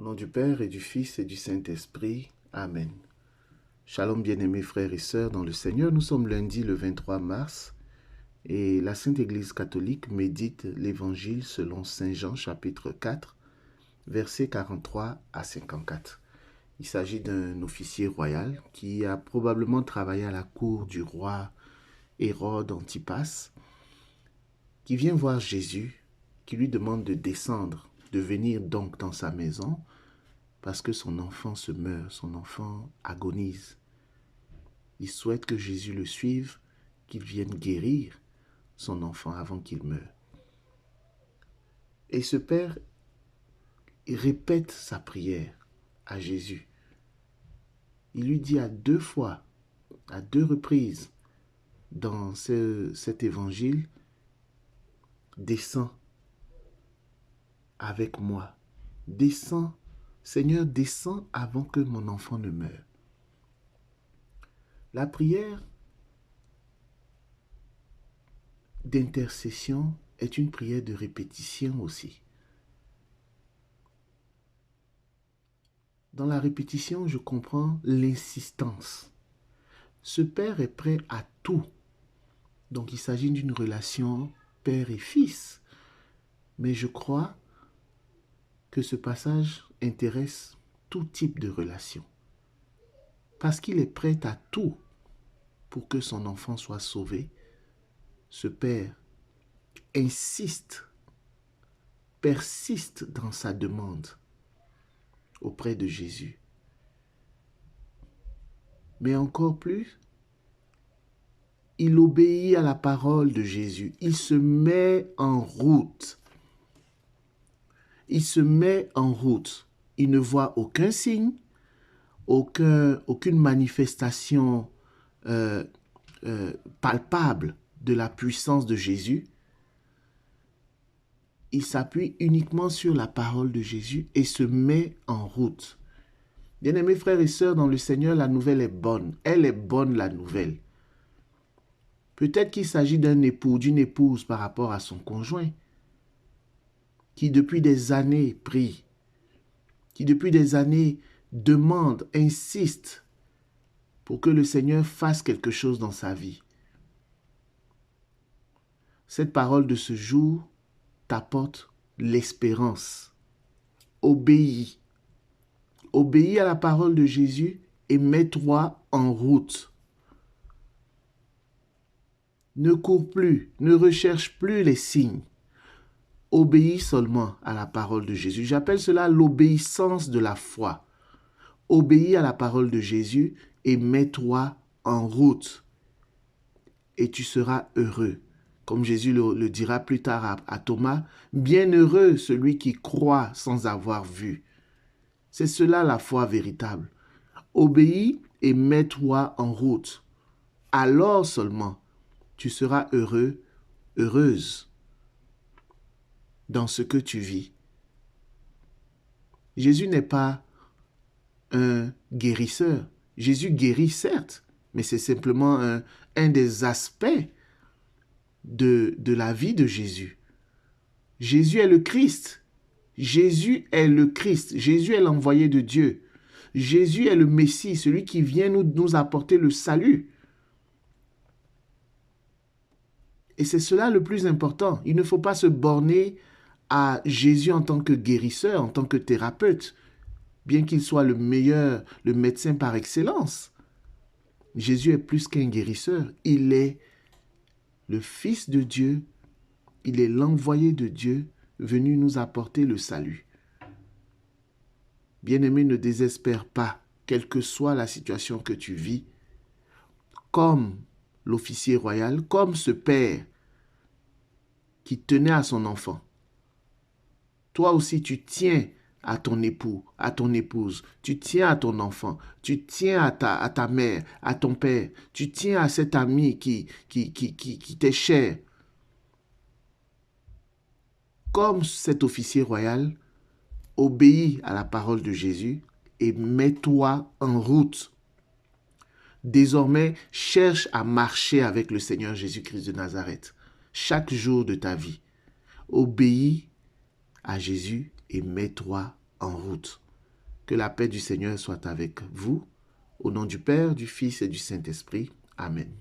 Au nom du Père et du Fils et du Saint-Esprit. Amen. Shalom bien-aimés frères et sœurs dans le Seigneur. Nous sommes lundi le 23 mars et la Sainte Église catholique médite l'Évangile selon Saint Jean chapitre 4, versets 43 à 54. Il s'agit d'un officier royal qui a probablement travaillé à la cour du roi Hérode Antipas, qui vient voir Jésus, qui lui demande de descendre, de venir donc dans sa maison, parce que son enfant se meurt, son enfant agonise. Il souhaite que Jésus le suive, qu'il vienne guérir son enfant avant qu'il meure. Et ce père, il répète sa prière à Jésus. Il lui dit à deux fois, à deux reprises, dans cet évangile, « Descends avec moi, descends, Seigneur, descends avant que mon enfant ne meure. » La prière d'intercession est une prière de répétition aussi. Dans la répétition, je comprends l'insistance. Ce père est prêt à tout. Donc il s'agit d'une relation père et fils. Mais je crois que ce passage intéresse tout type de relation. Parce qu'il est prêt à tout pour que son enfant soit sauvé. Ce père insiste, persiste dans sa demande auprès de Jésus. Mais encore plus, il obéit à la parole de Jésus. Il se met en route. Il se met en route. Il ne voit aucun signe, aucune manifestation palpable de la puissance de Jésus. Il s'appuie uniquement sur la parole de Jésus et se met en route. Bien-aimés frères et sœurs, dans le Seigneur, la nouvelle est bonne. Elle est bonne, la nouvelle. Peut-être qu'il s'agit d'un époux, d'une épouse par rapport à son conjoint, qui depuis des années prie, qui depuis des années demande, insiste pour que le Seigneur fasse quelque chose dans sa vie. Cette parole de ce jour t'apporte l'espérance. Obéis. Obéis à la parole de Jésus et mets-toi en route. Ne cours plus, ne recherche plus les signes. Obéis seulement à la parole de Jésus. J'appelle cela l'obéissance de la foi. Obéis à la parole de Jésus et mets-toi en route. Et tu seras heureux. Comme Jésus le dira plus tard à Thomas, « Bienheureux celui qui croit sans avoir vu. » C'est cela la foi véritable. Obéis et mets-toi en route. Alors seulement, tu seras heureux, heureuse dans ce que tu vis. Jésus n'est pas un guérisseur. Jésus guérit certes, mais c'est simplement un des aspects de la vie de Jésus. Jésus est le Christ. Jésus est le Christ. Jésus est l'envoyé de Dieu. Jésus est le Messie, celui qui vient nous apporter le salut. Et c'est cela le plus important. Il ne faut pas se borner à Jésus en tant que guérisseur, en tant que thérapeute, bien qu'il soit le meilleur, le médecin par excellence. Jésus est plus qu'un guérisseur. Il est le Fils de Dieu. Il est l'envoyé de Dieu venu nous apporter le salut. Bien-aimé, ne désespère pas, quelle que soit la situation que tu vis, comme l'officier royal, comme ce père qui tenait à son enfant. Toi aussi, tu tiens à ton époux, à ton épouse, tu tiens à ton enfant, tu tiens à ta mère, à ton père, tu tiens à cet ami qui t'est cher. Comme cet officier royal, obéis à la parole de Jésus et mets-toi en route. Désormais, cherche à marcher avec le Seigneur Jésus-Christ de Nazareth chaque jour de ta vie. Obéis à Jésus et mets-toi en route. Que la paix du Seigneur soit avec vous. Au nom du Père, du Fils et du Saint-Esprit. Amen.